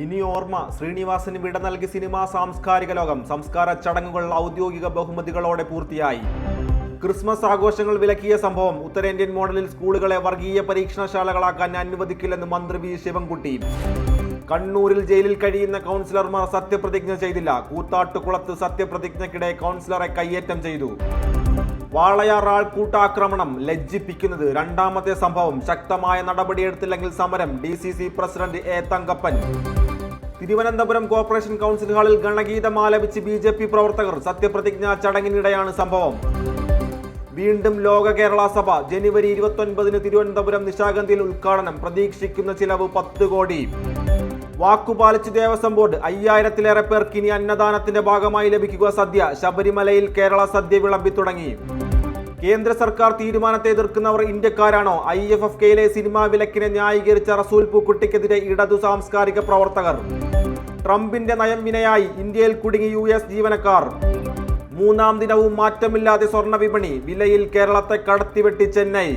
ഇനി ഓർമ്മ ശ്രീനിവാസന് വിട നൽകി സിനിമാ സാംസ്കാരിക ലോകം. സംസ്കാര ചടങ്ങുകൾ ഔദ്യോഗിക ബഹുമതികളോടെ പൂർത്തിയായി. ക്രിസ്മസ് ആഘോഷങ്ങൾ വിലക്കിയ സംഭവം. ഉത്തരേന്ത്യൻ മോഡലിൽ സ്കൂളുകളെ വർഗീയ പരീക്ഷണശാലകളാക്കാൻ അനുവദിക്കില്ലെന്ന് മന്ത്രി വി ശിവൻകുട്ടി. കണ്ണൂരിൽ ജയിലിൽ കഴിയുന്ന കൗൺസിലർമാർ സത്യപ്രതിജ്ഞ ചെയ്തില്ല. കൂത്താട്ടുകുളത്ത് സത്യപ്രതിജ്ഞയ്ക്കിടെ കൗൺസിലറെ കയ്യേറ്റം ചെയ്തു. വാളയാർ ആൾക്കൂട്ടാക്രമണം ലജ്ജിപ്പിക്കുന്നത്. രണ്ടാമത്തെ സംഭവം. ശക്തമായ നടപടിയെടുത്തില്ലെങ്കിൽ സമരം. DCC president A Thankappan. Thiruvananthapuram corporation council ഹാളിൽ ഗണഗീതം ആലപിച്ച് BJP പ്രവർത്തകർ. സത്യപ്രതിജ്ഞാ ചടങ്ങിനിടെയാണ് സംഭവം. വീണ്ടും ലോക കേരള സഭ. ജനുവരി 29 തിരുവനന്തപുരം നിശാഗന്ധിയിൽ ഉദ്ഘാടനം. പ്രതീക്ഷിക്കുന്ന ചിലവ് 10 കോടി. വാക്കുപാലിച്ച് ദേവസ്വം ബോർഡ്. 5000-ലേറെ പേർക്ക് ഇനി അന്നദാനത്തിന്റെ ഭാഗമായി ലഭിക്കുക സദ്യ. ശബരിമലയിൽ കേരള സദ്യ വിളമ്പി തുടങ്ങി. കേന്ദ്ര സർക്കാർ തീരുമാനത്തെ എതിർക്കുന്നവർ ഇന്ത്യക്കാരാണോ? IFFK-യിലെ സിനിമാ വിലക്കിനെ ന്യായീകരിച്ച റസൂൽ പൂക്കുട്ടിക്കെതിരെ ഇടതു സാംസ്കാരിക പ്രവർത്തകർ. ട്രംപിന്റെ നയം വിനയായി. ഇന്ത്യയിൽ കുടുങ്ങി US ജീവനക്കാർ. മൂന്നാം ദിനവും മാറ്റമില്ലാതെ സ്വർണ്ണ വിപണി. വിലയിൽ കേരളത്തെ കടത്തിവെട്ടി ചെന്നൈ.